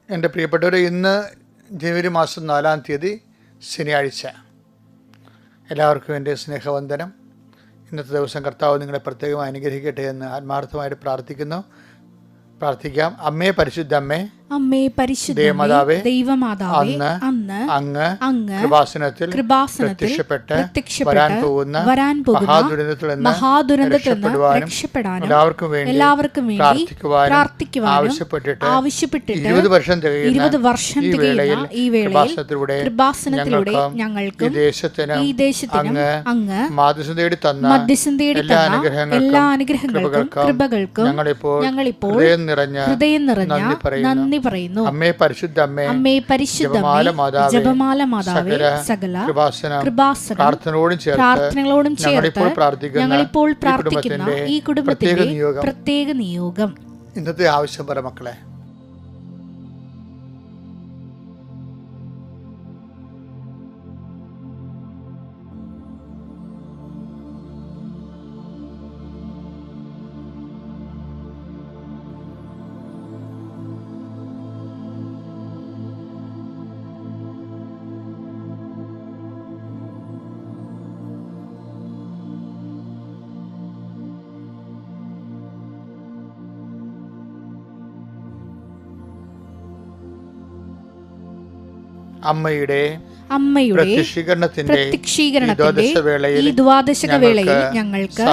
എൻ്റെ പ്രിയപ്പെട്ടവരെ, ഇന്ന് ജനുവരി മാസം 4-ാം തീയതി ശനിയാഴ്ച. എല്ലാവർക്കും എൻ്റെ സ്നേഹവന്ദനം. ഇന്നത്തെ ദിവസം കർത്താവ് നിങ്ങളെ പ്രത്യേകമായി അനുഗ്രഹിക്കട്ടെ എന്ന് ആത്മാർത്ഥമായിട്ട് പ്രാർത്ഥിക്കാം. അമ്മേ, പരിശുദ്ധ അമ്മേ, അമ്മേ പരിശുദ്ധ ദൈവമാതാവേ, അന്ന് അങ്ങ് കൃപാസനത്തിൽ പ്രത്യക്ഷപ്പെട്ട് വരാൻ പോകുന്ന മഹാദുരന്തത്തിൽ നിന്ന് രക്ഷപ്പെടാനും എല്ലാവർക്കും വേണ്ടി പ്രാർത്ഥിക്കുവാനും ആവശ്യപ്പെട്ടിട്ട് 20 വർഷം തികയുന്ന ഈ വേളയിൽ കൃപാസനത്തിലൂടെ ഞങ്ങൾക്കും ഈ ദേശത്തിനും അങ്ങ് മധ്യസ്ഥം തേടി തന്ന എല്ലാ അനുഗ്രഹങ്ങൾക്കും കൃപകൾക്കും ഞങ്ങളിപ്പോൾ ഹൃദയം നിറഞ്ഞ നന്ദി പറയുന്നു. അമ്മേ പരിശുദ്ധ അമ്മേ, ജപമാല മാതാവേ, സകല പ്രാർത്ഥനകളോടും ചേർത്ത് ഞങ്ങളിപ്പോൾ പ്രാർത്ഥിക്കുന്ന ഈ കുടുംബത്തിന്റെ പ്രത്യേക നിയോഗം. ഇന്നത്തെ ആവശ്യം പറ മക്കളെ. അമ്മയുടെ പ്രത്യക്ഷീകരണത്തിന്റെ ഈ ദ്വാദശക വേളയിൽ ഞങ്ങൾക്ക്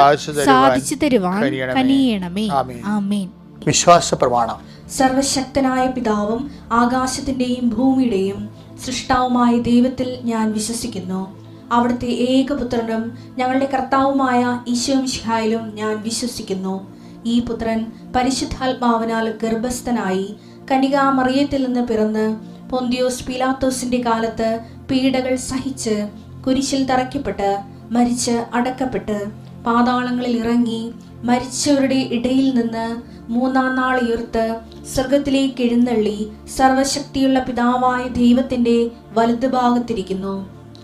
സാധിച്ചു തരുവാൻ കനിയണമേ. ആമേൻ. വിശ്വാസ പ്രമാണം. സർവശക്തനായ പിതാവും ആകാശത്തിന്റെയും ഭൂമിയുടെയും സൃഷ്ടാവുമായ ദൈവത്തിൽ ഞാൻ വിശ്വസിക്കുന്നു. അവിടുത്തെ ഏകപുത്രനും ഞങ്ങളുടെ കർത്താവുമായ ഈശോ മിശിഹായിലും ഞാൻ വിശ്വസിക്കുന്നു. ഈ പുത്രൻ പരിശുദ്ധാത്മാവിനാൽ ഗർഭസ്ഥനായി കന്യകാമറിയത്തിൽ നിന്ന് പിറന്ന് പൊന്തിയോസ് പീലാത്തോസിന്റെ കാലത്ത് പീഡകൾ സഹിച്ച് കുരിശിൽ തറയ്ക്കപ്പെട്ട് മരിച്ച് അടക്കപ്പെട്ട് പാതാളങ്ങളിൽ ഇറങ്ങി മരിച്ചവരുടെ ഇടയിൽ നിന്ന് 3-ാം നാൾ ഉയർത്ത് സ്വർഗത്തിലേക്ക് എഴുന്നള്ളി സർവശക്തിയുള്ള പിതാവായ ദൈവത്തിന്റെ വലതുഭാഗത്തിരിക്കുന്നു.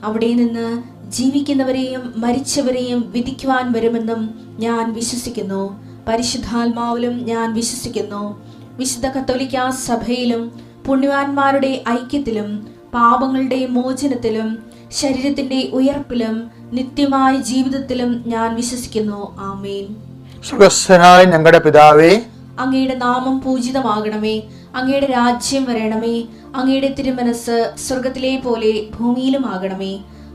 അവിടെ നിന്ന് ജീവിക്കുന്നവരെയും മരിച്ചവരെയും വിധിക്കുവാൻ വരുമെന്നും ഞാൻ വിശ്വസിക്കുന്നു. പരിശുദ്ധാത്മാവിലും ഞാൻ വിശ്വസിക്കുന്നു. വിശുദ്ധ കത്തോലിക്കാ സഭയിലും പുണ്യവാന്മാരുടെ ഐക്യത്തിലും പാപങ്ങളുടെ മോചനത്തിലും ശരീരത്തിന്റെ ഉയർപ്പിലും നിത്യമായ ജീവിതത്തിലും ഞാൻ വിശ്വസിക്കുന്നു. ആമേൻ. സ്വർഗ്ഗസ്ഥനായ ഞങ്ങളുടെ പിതാവേ, അങ്ങയുടെ നാമം പൂജിതമാകണമേ. അങ്ങയുടെ രാജ്യം വരണമേ. അങ്ങയുടെ തിരുമനസ് സ്വർഗത്തിലെ പോലെ ഭൂമിയിലും ആകണമേ.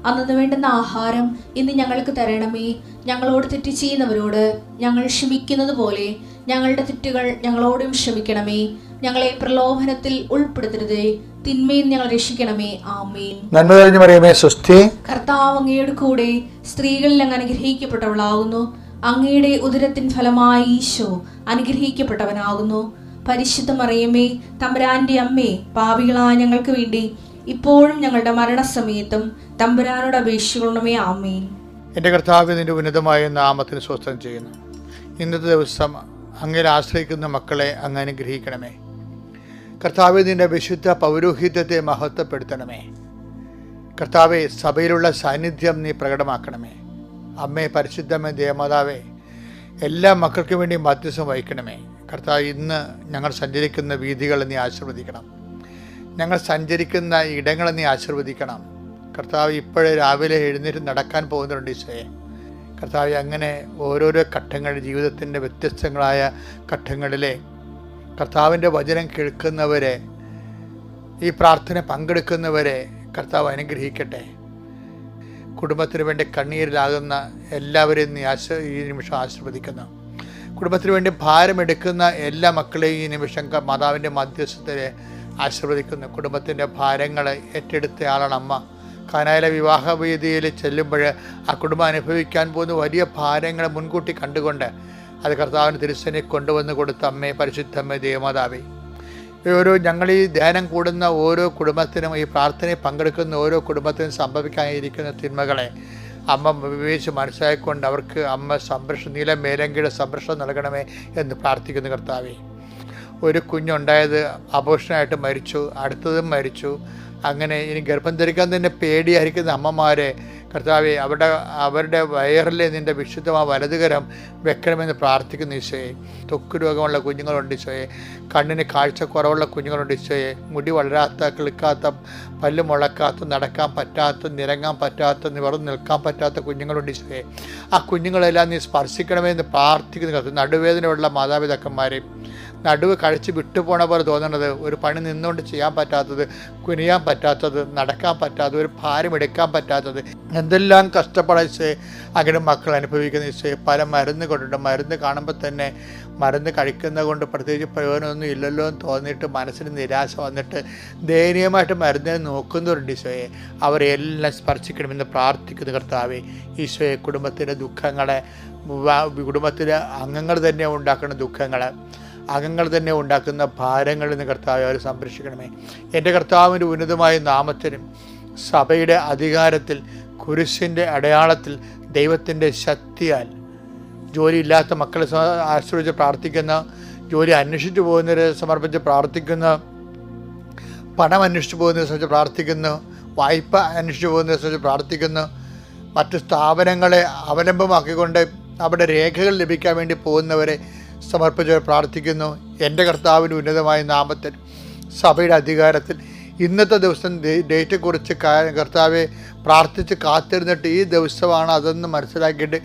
അന്നു വേണ്ടുന്ന ആഹാരം ഇന്ന് ഞങ്ങൾക്ക് തരണമേ. ഞങ്ങളോട് തെറ്റ് ചെയ്യുന്നവരോട് ഞങ്ങൾ ക്ഷമിക്കുന്നത് പോലെ ഞങ്ങളുടെ തെറ്റുകൾ ഞങ്ങളോടും ക്ഷമിക്കണമേ. ഞങ്ങളെ പ്രലോഭനത്തിൽ ഉൾപ്പെടുത്തരുതേ, തിന്മയിൽ ഞങ്ങൾ രക്ഷിക്കണമേ. ആമേൻ. നന്മ നിറഞ്ഞ മറിയമേ, സ്വസ്തി. കർത്താവ് അങ്ങയുടെ കൂടെ സ്ത്രീകളിൽ അങ്ങ് അനുഗ്രഹിക്കപ്പെട്ടവളാകുന്നു. അങ്ങയുടെ ഉദരത്തിൻ ഫലമായി ഈശോ അനുഗ്രഹിക്കപ്പെട്ടവനാകുന്നു. പരിശുദ്ധ മറിയമേ, തമ്പുരാന്റെ അമ്മേ, പാപികളായ ഞങ്ങൾക്ക് വേണ്ടി ഇപ്പോഴും ഞങ്ങളുടെ മരണസമയത്തും തമ്പുരാനോട് അപേക്ഷിക്കണമേ. ആമേൻ. എൻ്റെ കർത്താവ്, നിന്റെ ഉന്നതമായ നാമത്തിന് സ്വസ്ഥം ചെയ്യുന്നു. ഇന്നത്തെ ദിവസം അങ്ങയിൽ ആശ്രയിക്കുന്ന മക്കളെ അങ്ങ് അനുഗ്രഹിക്കണമേ. കർത്താവെ, നിന്റെ വിശുദ്ധ പൗരോഹിത്യത്തെ മഹത്വപ്പെടുത്തണമേ. കർത്താവെ, സഭയിലുള്ള സാന്നിധ്യം നീ പ്രകടമാക്കണമേ. അമ്മേ, പരിശുദ്ധമേ, ദേവമാതാവേ, എല്ലാ മക്കൾക്കും വേണ്ടി മധ്യസ്ഥം വഹിക്കണമേ. കർത്താവ്, ഇന്ന് ഞങ്ങൾ സഞ്ചരിക്കുന്ന വീഥികൾ നീ ആശീർവദിക്കണം. ഞങ്ങൾ സഞ്ചരിക്കുന്ന ഇടങ്ങൾ നീ ആശീർവദിക്കണം. കർത്താവ്, ഇപ്പോഴേ രാവിലെ എഴുന്നേറ്റ് നടക്കാൻ പോകുന്നുണ്ട് ഈശോയെ. കർത്താവ്, അങ്ങനെ ഓരോരോ ഘട്ടങ്ങൾ, ജീവിതത്തിൻ്റെ വ്യത്യസ്തങ്ങളായ ഘട്ടങ്ങളിലെ കർത്താവിൻ്റെ വചനം കേൾക്കുന്നവരെ, ഈ പ്രാർത്ഥന പങ്കെടുക്കുന്നവരെ കർത്താവ് അനുഗ്രഹിക്കട്ടെ. കുടുംബത്തിന് വേണ്ടി കണ്ണീരിലാകുന്ന എല്ലാവരെയും നീ ഈ നിമിഷം ആശീർവദിക്കുന്നു. കുടുംബത്തിന് വേണ്ടി ഭാരമെടുക്കുന്ന എല്ലാ മക്കളെയും ഈ നിമിഷം മാതാവിൻ്റെ മധ്യസ്ഥരെ ആശീർവദിക്കുന്നു. കുടുംബത്തിൻ്റെ ഭാരങ്ങൾ ഏറ്റെടുത്ത ആളാണ് അമ്മ. കാനായിലെ വിവാഹവേദിയിൽ ചെല്ലുമ്പോൾ ആ കുടുംബം അനുഭവിക്കാൻ പോകുന്ന വലിയ ഭാരങ്ങൾ മുൻകൂട്ടി കണ്ടുകൊണ്ട് അത് കർത്താവിന് തിരുസനെ കൊണ്ടുവന്ന് കൊടുത്ത അമ്മേ, പരിശുദ്ധമ്മേ, ദേവമാതാവേ, ഞങ്ങൾ ഈ ധ്യാനം കൂടുന്ന ഓരോ കുടുംബത്തിനും, ഈ പ്രാർത്ഥനയിൽ പങ്കെടുക്കുന്ന ഓരോ കുടുംബത്തിനും സംഭവിക്കാനിരിക്കുന്ന തിന്മകളെ അമ്മ വിവേചിച്ച് മനസ്സിലാക്കിക്കൊണ്ട് അവർക്ക് അമ്മ നീല മേലങ്കിയുടെ സംരക്ഷണം നൽകണമേ എന്ന് പ്രാർത്ഥിക്കുന്നു. കർത്താവേ, ഒരു കുഞ്ഞുണ്ടായത് അബോർഷനായിട്ട് മരിച്ചു, അടുത്തതും മരിച്ചു. അങ്ങനെ ഇനി ഗർഭം ധരിക്കാൻ തന്നെ പേടിയായിരിക്കുന്ന അമ്മമാരെ കർത്താവെ, അവരുടെ വയറിൽ നിൻ്റെ വിശുദ്ധമായ വലതുകരം വെക്കണമെന്ന് പ്രാർത്ഥിക്കുന്നു ഈശോയെ. ത്വക്ക് രോഗമുള്ള കുഞ്ഞുങ്ങളുണ്ട് ഈശോയെ. കണ്ണിന് കാഴ്ചക്കുറവുള്ള കുഞ്ഞുങ്ങളുണ്ട് ഈശോയെ. മുടി വളരാത്ത, കിളുക്കാത്ത, പല്ല് മുളക്കാത്ത, നടക്കാൻ പറ്റാത്ത, നിരങ്ങാൻ പറ്റാത്ത, നിവർന്ന് നിൽക്കാൻ പറ്റാത്ത കുഞ്ഞുങ്ങളുണ്ട് ഈശോയെ. ആ കുഞ്ഞുങ്ങളെല്ലാം നീ സ്പർശിക്കണമെന്ന് പ്രാർത്ഥിക്കുന്നു കർത്താവേ. നടുവേദനയുള്ള മാതാപിതാക്കന്മാരെ, നടുവ് കഴിച്ച് വിട്ടുപോണ പോലെ തോന്നുന്നത്, ഒരു പണി നിന്നുകൊണ്ട് ചെയ്യാൻ പറ്റാത്തത്, കുനിയാൻ പറ്റാത്തത്, നടക്കാൻ പറ്റാത്തത്, ഒരു ഭാരം എടുക്കാൻ പറ്റാത്തത്, എന്തെല്ലാം കഷ്ടപ്പെടാൻ അങ്ങനെ മക്കൾ അനുഭവിക്കുന്ന ഈശോയെ. പല മരുന്ന് കൊണ്ടുണ്ട്. മരുന്ന് കാണുമ്പോൾ തന്നെ മരുന്ന് കഴിക്കുന്നത് കൊണ്ട് പ്രത്യേകിച്ച് പ്രയോജനമൊന്നും ഇല്ലല്ലോ എന്ന് തോന്നിയിട്ട് മനസ്സിന് നിരാശ വന്നിട്ട് ദയനീയമായിട്ട് മരുന്നിനെ നോക്കുന്നവരുണ്ട് ഈശോയെ. അവരെല്ലാം സ്പർശിക്കണമെന്ന് പ്രാർത്ഥിക്കുന്നു കർത്താവേ. ഈശോയെ, കുടുംബത്തിൻ്റെ ദുഃഖങ്ങളെ, കുടുംബത്തിലെ അംഗങ്ങൾ തന്നെ ഉണ്ടാക്കുന്ന ദുഃഖങ്ങൾ, അംഗങ്ങൾ തന്നെ ഉണ്ടാക്കുന്ന ഭാരങ്ങളിൽ നിന്ന് കർത്താവെ അവർ സംരക്ഷിക്കണമേ. എൻ്റെ കർത്താവിൻ്റെ ഉന്നതമായ നാമത്തിനും സഭയുടെ അധികാരത്തിൽ, കുരിശിൻ്റെ അടയാളത്തിൽ, ദൈവത്തിൻ്റെ ശക്തിയാൽ ജോലിയില്ലാത്ത മക്കളെ ആശ്രയിച്ച് പ്രാർത്ഥിക്കുന്ന, ജോലി അന്വേഷിച്ചു പോകുന്നവരെ സമർപ്പിച്ച് പ്രാർത്ഥിക്കുന്ന, പണം അന്വേഷിച്ചു പോകുന്നവരെ സംബന്ധിച്ച് പ്രാർത്ഥിക്കുന്നു, വായ്പ അന്വേഷിച്ചു പോകുന്നവരെ സംബന്ധിച്ച് പ്രാർത്ഥിക്കുന്നു, മറ്റ് സ്ഥാപനങ്ങളെ അവലംബമാക്കിക്കൊണ്ട് അവിടെ രേഖകൾ ലഭിക്കാൻ വേണ്ടി പോകുന്നവരെ സമർപ്പിച്ച് പ്രാർത്ഥിക്കുന്നു. എൻ്റെ കർത്താവിൻ്റെ ഉന്നതമായ നാമത്തിൽ സഭയുടെ അധികാരത്തിൽ ഇന്നത്തെ ദിവസം ഡേറ്റെക്കുറിച്ച് കർത്താവെ പ്രാർത്ഥിച്ച് കാത്തിരുന്നിട്ട് ഈ ദിവസമാണ് അതെന്ന് മനസ്സിലാക്കിയിട്ട്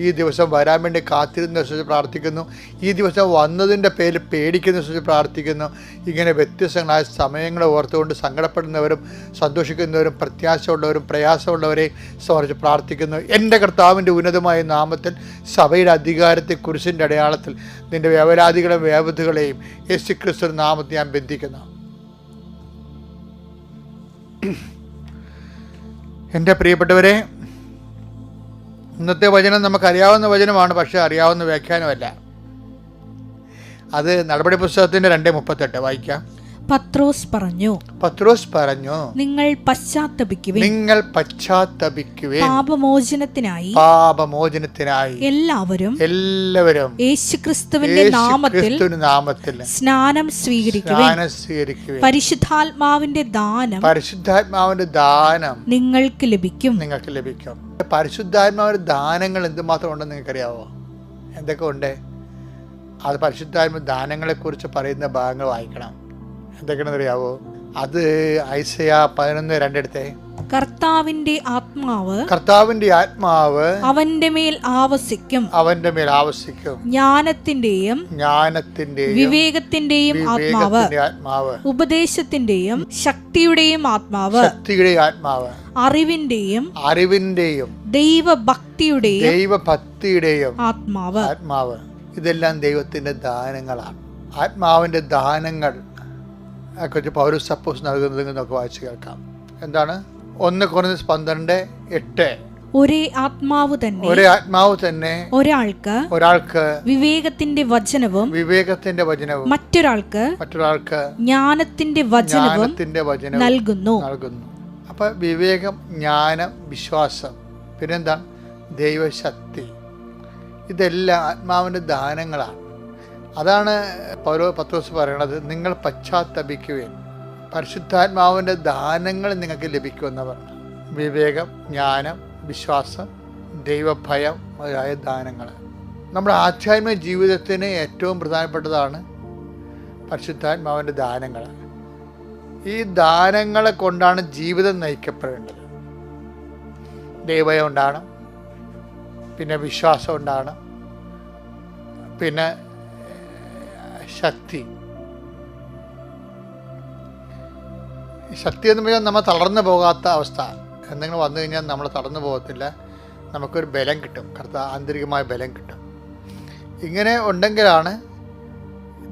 ഈ ദിവസം വരാൻ വേണ്ടി കാത്തിരുന്ന ദിവസം പ്രാർത്ഥിക്കുന്നു. ഈ ദിവസം വന്നതിൻ്റെ പേരിൽ പേടിക്കുന്ന ദിവസം പ്രാർത്ഥിക്കുന്നു. ഇങ്ങനെ വ്യത്യസ്തങ്ങളായ സമയങ്ങളെ ഓർത്തുകൊണ്ട് സങ്കടപ്പെടുന്നവരും സന്തോഷിക്കുന്നവരും പ്രത്യാശയുള്ളവരും പ്രയാസമുള്ളവരെ സമർപ്പിച്ച് പ്രാർത്ഥിക്കുന്നു. എൻ്റെ കർത്താവിൻ്റെ ഉന്നതമായ നാമത്തിൽ സഭയുടെ അധികാരത്തെ കുരിശിൻ്റെ അടയാളത്തിൽ നിൻ്റെ വേവലാദികളെയും വേവധകളെയും യേശുക്രിസ്തു നാമത്തിൽ ഞാൻ ബന്ധിക്കുന്നു. എൻ്റെ പ്രിയപ്പെട്ടവരെ, ഇന്നത്തെ വചനം നമുക്കറിയാവുന്ന വചനമാണ്, പക്ഷേ അറിയാവുന്ന വ്യാഖ്യാനമല്ല. അത് നടപടി പുസ്തകത്തിൻ്റെ 2:38 വായിക്കാം. പത്രോസ് പറഞ്ഞു, നിങ്ങൾ പശ്ചാത്തപിക്കുവിൻ, പാപമോചനത്തിനായി എല്ലാവരും യേശുക്രിസ്തുവിന്റെ നാമത്തിൽ സ്നാനം സ്വീകരിക്കുവിൻ. പരിശുദ്ധാത്മാവിന്റെ ദാനം നിങ്ങൾക്ക് ലഭിക്കും. പരിശുദ്ധാത്മാവിന്റെ ദാനങ്ങൾ എന്തുമാത്രം ഉണ്ടെന്ന് നിങ്ങൾക്കറിയാവോ? എന്തൊക്കെ ഉണ്ട്? അത് പരിശുദ്ധാത്മ ദാനങ്ങളെക്കുറിച്ച് പറയുന്ന ഭാഗങ്ങൾ വായിക്കണം. എന്തൊക്കെയാണെന്ന് അറിയാവോ? അത് ഐസയ 11:2 എടുത്തേ. കർത്താവിന്റെ ആത്മാവ് അവന്റെ മേൽ ആവസിക്കും. ജ്ഞാനത്തിന്റെയും വിവേകത്തിന്റെയും ആത്മാവ്, ഉപദേശത്തിന്റെയും ശക്തിയുടെയും ആത്മാവ്, അറിവിന്റെയും ദൈവഭക്തിയുടെയും ആത്മാവ്. ഇതെല്ലാം ദൈവത്തിന്റെ ദാനങ്ങളാണ്. ആത്മാവിന്റെ ദാനങ്ങൾ കുറിച്ച് പൗലോസ് അപ്പോസ്തലൻ നൽകുന്നത് നമുക്ക് വായിച്ചു കേൾക്കാം. എന്താണ്? 1 കൊരിന്ത്യർ 12:8. ഒരേ ആത്മാവ് തന്നെ ഒരാൾക്ക് വിവേകത്തിന്റെ വചനവും മറ്റൊരാൾക്ക് ജ്ഞാനത്തിന്റെ വചനവും നൽകുന്നു. അപ്പൊ വിവേകം, ജ്ഞാനം, വിശ്വാസം, പിന്നെന്താണ്? ദൈവശക്തി. ഇതെല്ലാം ആത്മാവിന്റെ ദാനങ്ങളാണ്. അതാണ് പത്രോസ് പറയണത്, നിങ്ങൾ പശ്ചാത്തപിക്കുവിൻ, പരിശുദ്ധാത്മാവിൻ്റെ ദാനങ്ങൾ നിങ്ങൾക്ക് ലഭിക്കുമെന്ന് പറഞ്ഞു. വിവേകം, ജ്ഞാനം, വിശ്വാസം, ദൈവഭയം മുതലായ ദാനങ്ങൾ. നമ്മുടെ ആധ്യാത്മിക ജീവിതത്തിന് ഏറ്റവും പ്രധാനപ്പെട്ടതാണ് പരിശുദ്ധാത്മാവിൻ്റെ ദാനങ്ങൾ. ഈ ദാനങ്ങളെ കൊണ്ടാണ് ജീവിതം നയിക്കപ്പെടേണ്ടത്. ദൈവഭയം ഉണ്ടാകണം, പിന്നെ വിശ്വാസം ഉണ്ടാകണം, പിന്നെ ശക്തി എന്ന് പറഞ്ഞാൽ നമ്മൾ തളർന്നു പോകാത്ത അവസ്ഥ. എന്തെങ്കിലും വന്നു കഴിഞ്ഞാൽ നമ്മൾ തളർന്നു പോകത്തില്ല, നമുക്കൊരു ബലം കിട്ടും, ആന്തരികമായ ബലം കിട്ടും. ഇങ്ങനെ ഉണ്ടെങ്കിലാണ്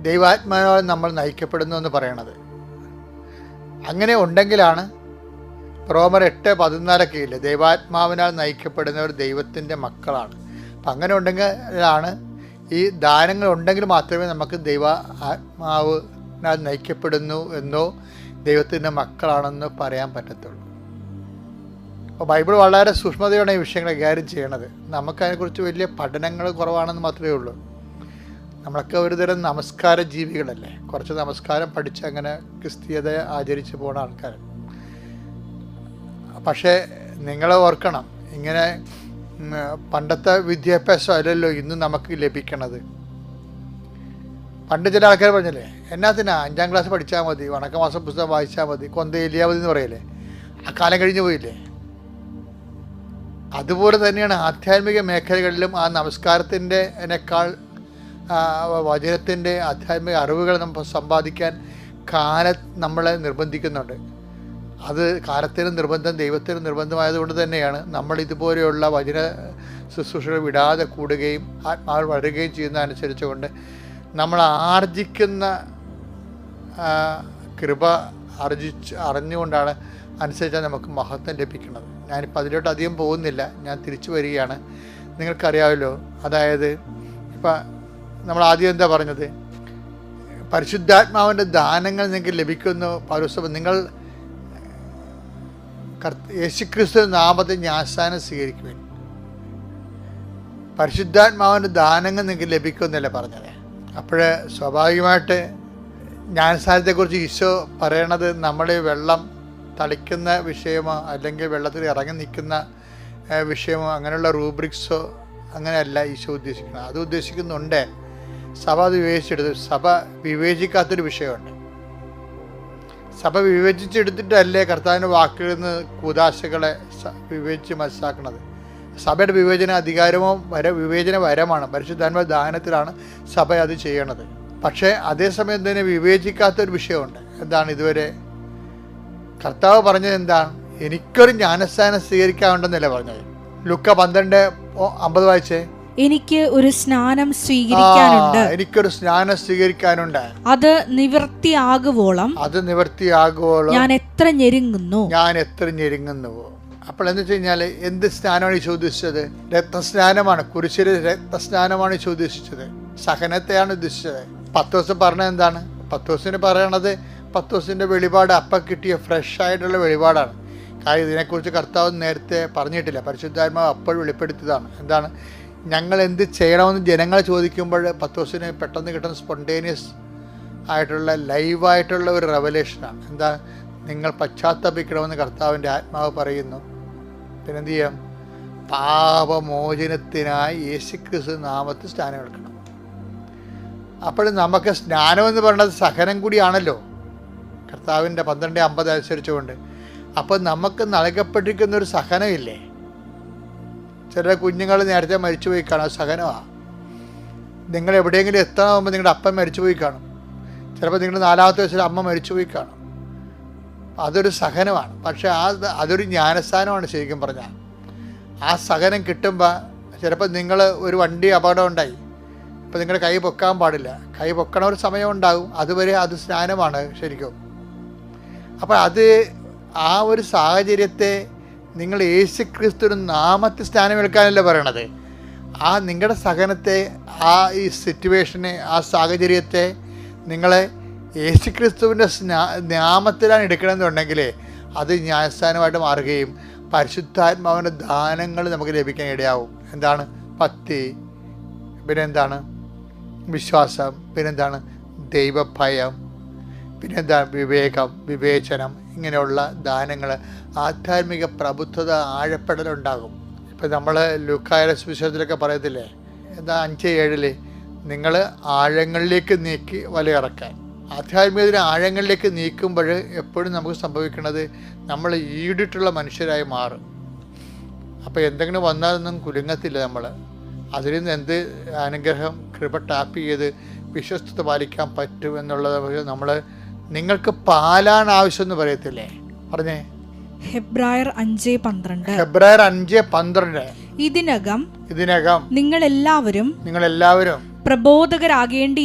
ദൈവാത്മാവാൽ നമ്മൾ നയിക്കപ്പെടുന്നു എന്ന് പറയണത്. അങ്ങനെ ഉണ്ടെങ്കിലാണ് റോമർ 8:14 ഇല്ല, ദൈവാത്മാവിനാൽ നയിക്കപ്പെടുന്നവർ ദൈവത്തിൻ്റെ മക്കളാണ്. അപ്പം അങ്ങനെ ഉണ്ടെങ്കിലാണ്, ഈ ദാനങ്ങൾ ഉണ്ടെങ്കിൽ മാത്രമേ നമുക്ക് ദൈവ ആത്മാവിനാൽ നയിക്കപ്പെടുന്നു എന്നോ ദൈവത്തിൻ്റെ മക്കളാണെന്ന് പറയാൻ പറ്റത്തുള്ളൂ. അപ്പോൾ ബൈബിൾ വളരെ സൂക്ഷ്മതയോടെ ഈ വിഷയങ്ങൾ കൈകാര്യം ചെയ്യണത്. നമുക്കതിനെക്കുറിച്ച് വലിയ പഠനങ്ങൾ കുറവാണെന്ന് മാത്രമേ ഉള്ളൂ. നമ്മളൊക്കെ ഒരുതരം നമസ്കാര ജീവികളല്ലേ, കുറച്ച് നമസ്കാരം പഠിച്ച് അങ്ങനെ ക്രിസ്തീയത ആചരിച്ച് പോകുന്ന ആൾക്കാർ. പക്ഷേ നിങ്ങൾ ഓർക്കണം, ഇങ്ങനെ പണ്ടത്തെ വിദ്യാഭ്യാസം അല്ലല്ലോ ഇന്ന് നമുക്ക് ലഭിക്കണത്. പണ്ട് ചില ആൾക്കാർ പറഞ്ഞല്ലേ, എന്നാത്തിനാ 5ാം ക്ലാസ് പഠിച്ചാൽ മതി, വണക്കമാസം പുസ്തകം വായിച്ചാൽ മതി, കൊന്ത എലിയാ മതി എന്ന് പറയല്ലേ. ആ കാലം കഴിഞ്ഞു പോയില്ലേ? അതുപോലെ തന്നെയാണ് ആധ്യാത്മിക മേഖലകളിലും ആ നമസ്കാരത്തിൻ്റെനേക്കാൾ വചനത്തിൻ്റെ ആധ്യാത്മിക അറിവുകൾ നമ്മൾ സമ്പാദിക്കാൻ കാലം നമ്മളെ നിർബന്ധിക്കുന്നുണ്ട്. അത് കാലത്തിനും നിർബന്ധം, ദൈവത്തിനും നിർബന്ധമായതുകൊണ്ട് തന്നെയാണ് നമ്മൾ ഇതുപോലെയുള്ള വചന ശുശ്രൂഷകൾ വിടാതെ കൂടുകയും ആത്മാവ് വളരുകയും ചെയ്യുന്നതനുസരിച്ചുകൊണ്ട് നമ്മൾ ആർജിക്കുന്ന കൃപ അറിഞ്ഞുകൊണ്ടാണ് അനുസരിച്ചാൽ നമുക്ക് മഹത്വം ലഭിക്കുന്നത്. ഞാനിപ്പോൾ അതിലോട്ട് അധികം പോകുന്നില്ല, ഞാൻ തിരിച്ചു വരികയാണ്. നിങ്ങൾക്കറിയാമല്ലോ, അതായത് ഇപ്പം നമ്മൾ ആദ്യം എന്താ പറഞ്ഞത്, പരിശുദ്ധാത്മാവിൻ്റെ ദാനങ്ങൾ നിങ്ങൾക്ക് ലഭിക്കുന്നു. പൗലോസ് നിങ്ങൾ യേശുക്രിസ്തു നാമത്തിൽ ജ്ഞാനസ്നാനം സ്വീകരിക്കുവിൻ, പരിശുദ്ധാത്മാവിൻ്റെ ദാനങ്ങൾ നിങ്ങൾക്ക് ലഭിക്കുമെന്നല്ലേ പറഞ്ഞത്. അപ്പോൾ സ്വാഭാവികമായിട്ട് ജ്ഞാനസ്നാനത്തെക്കുറിച്ച് ഈശോ പറയണത് നമ്മൾ വെള്ളം തളിക്കുന്ന വിഷയമോ അല്ലെങ്കിൽ വെള്ളത്തിൽ ഇറങ്ങി നിൽക്കുന്ന വിഷയമോ അങ്ങനെയുള്ള റൂബ്രിക്സോ അങ്ങനെയല്ല ഈശോ ഉദ്ദേശിക്കുന്നത്. അത് ഉദ്ദേശിക്കുന്നുണ്ട്. സഭ അത് വിവേചിച്ചെടുത്തു. സഭ വിവേചിക്കാത്തൊരു വിഷയമുണ്ട്. സഭ വിവേചിച്ചെടുത്തിട്ടല്ലേ കർത്താവിൻ്റെ വാക്കുകളിൽ നിന്ന് കൂദാശകളെ വിവേചിച്ച് മനസ്സിലാക്കുന്നത്. സഭയുടെ വിവേചന അധികാരമോ വിവേചന വരമാണ്, പരിശുദ്ധാത്മ ദാനത്തിലാണ് സഭ അത് ചെയ്യണത്. പക്ഷേ അതേസമയം തന്നെ വിവേചിക്കാത്തൊരു വിഷയമുണ്ട്. എന്താണ്? ഇതുവരെ കർത്താവ് പറഞ്ഞത് എന്താണ്? എനിക്കൊരു ജ്ഞാനസ്നാനം സ്വീകരിക്കാനുണ്ടെന്നല്ലേ പറഞ്ഞത്. ലുക്ക 12:50 വായിച്ചേ. എനിക്ക് ഒരു സ്നാനം സ്വീകരിക്കാനുണ്ട്, എനിക്കൊരു സ്നാനം സ്വീകരിക്കാനുണ്ട്, അത് നിവൃത്തിയാകുവോളം ഞാൻ എത്ര ഞെരുങ്ങുന്നുവോ. അപ്പോൾ എന്ന് വെച്ച് കഴിഞ്ഞാൽ എന്ത് സ്നാനമാണ് ഈശോ ഉദ്ദേശിച്ചത്? രക്തസ്നാനമാണ്. കുരിശിലെ രക്തസ്നാനമാണ് ഈശോ ഉദ്ദേശിച്ചത്. സഹനത്തെയാണ് ഉദ്ദേശിച്ചത്. പത്രോസ് പറഞ്ഞത് എന്താണ്? പത്രോസിന് പറയണത്, പത്രോസിൻ്റെ വെളിപാട് അപ്പം കിട്ടിയ ഫ്രഷ് ആയിട്ടുള്ള വെളിപാടാണ്. കാര്യം ഇതിനെക്കുറിച്ച് കർത്താവ് നേരത്തെ പറഞ്ഞിട്ടില്ല, പരിശുദ്ധാത്മാവ് അപ്പോൾ വെളിപ്പെടുത്തിയതാണ്. എന്താണ്? ഞങ്ങൾ എന്ത് ചെയ്യണമെന്ന് ജനങ്ങൾ ചോദിക്കുമ്പോൾ പത്രോസിന് പെട്ടെന്ന് കിട്ടുന്ന സ്പോണ്ടേനിയസ് ആയിട്ടുള്ള ലൈവായിട്ടുള്ള ഒരു റെവലേഷനാണ്. എന്താ? നിങ്ങൾ പശ്ചാത്തപിക്കണമെന്ന് കർത്താവിൻ്റെ ആത്മാവ് പറയുന്നു. പിന്നെന്ത് ചെയ്യാം? പാപമോചനത്തിനായി യേശുക്രിസ്തു നാമത്തിൽ സ്നാനം എടുക്കണം. അപ്പോൾ നമുക്ക് സ്നാനമെന്ന് പറയുന്നത് സഹനം കൂടിയാണല്ലോ, കർത്താവിൻ്റെ 12:50 അനുസരിച്ചുകൊണ്ട്. അപ്പോൾ നമുക്ക് നൽകപ്പെട്ടിരിക്കുന്നൊരു സഹനമില്ലേ? ചില കുഞ്ഞുങ്ങൾ നേരത്തെ മരിച്ചുപോയി കാണും, സഹനമാണ്. നിങ്ങൾ എവിടെയെങ്കിലും എത്തണമെങ്കിൽ നിങ്ങളുടെ അപ്പം മരിച്ചുപോയി കാണും. ചിലപ്പോൾ നിങ്ങളുടെ 4ാമത്തെ വയസ്സിൽ അമ്മ മരിച്ചുപോയി കാണും. അതൊരു സഹനമാണ്. പക്ഷേ അതൊരു ജ്ഞാനസ്ഥാനമാണ് ശരിക്കും പറഞ്ഞാൽ. ആ സഹനം കിട്ടുമ്പോൾ ചിലപ്പോൾ നിങ്ങൾ ഒരു വണ്ടി അപകടം ഉണ്ടായി, ഇപ്പോൾ നിങ്ങളുടെ കൈ പൊക്കാൻ പാടില്ല, കൈ പൊക്കണ ഒരു സമയം ഉണ്ടാകും, അതുവരെ അത് സ്നാനമാണ് ശരിക്കും. അപ്പോൾ ആ ഒരു സാഹചര്യത്തെ നിങ്ങൾ യേശുക്രിസ്തുവിൻ്റെ നാമത്തിൽ സ്നാനമേൽക്കാനല്ലേ പറയണത്. ആ നിങ്ങളുടെ സഹനത്തെ, ഈ സിറ്റുവേഷനെ, ആ സാഹചര്യത്തെ നിങ്ങളെ യേശുക്രിസ്തുവിൻ്റെ നാമത്തിലാണ് എടുക്കണമെന്നുണ്ടെങ്കിൽ അത് ജ്ഞാനസ്ഥാനമായിട്ട് മാറുകയും പരിശുദ്ധാത്മാവിൻ്റെ ദാനങ്ങൾ നമുക്ക് ലഭിക്കാൻ ഇടയാവും. എന്താണ്? ഭക്തി, പിന്നെന്താണ്? വിശ്വാസം, പിന്നെന്താണ്? ദൈവഭയം, പിന്നെന്താണ്? വിവേകം, വിവേചനം, ഇങ്ങനെയുള്ള ദാനങ്ങൾ, ആധ്യാത്മിക പ്രബുദ്ധത, ആഴപ്പെടലുണ്ടാകും. ഇപ്പം നമ്മൾ ലൂക്കായുടെ സുവിശേഷത്തിലൊക്കെ പറയത്തില്ലേ, എന്താ 5:7 നിങ്ങൾ ആഴങ്ങളിലേക്ക് നീക്കി വലയിറക്കാൻ. ആധ്യാത്മികത്തിന് ആഴങ്ങളിലേക്ക് നീക്കുമ്പോൾ എപ്പോഴും നമുക്ക് സംഭവിക്കുന്നത് നമ്മൾ ഈടിട്ടുള്ള മനുഷ്യരായി മാറും. അപ്പോൾ എന്തെങ്കിലും വന്നാലൊന്നും കുലുങ്ങത്തില്ല നമ്മൾ. അതിൽ നിന്ന് എന്ത് അനുഗ്രഹം, കൃപ ടാപ്പ് ചെയ്ത് വിശ്വസ്തത പാലിക്കാൻ പറ്റും എന്നുള്ളത് നമ്മൾ. നിങ്ങൾക്ക് പാലാണ് ആവശ്യം എന്ന് പറയത്തില്ലേ? പറഞ്ഞേ. ഹെബ്രായർ 5:12. ഹെബ്രായർ 5:12. ഇതിനകം നിങ്ങളെല്ലാവരും പ്രബോധകരാകേണ്ടി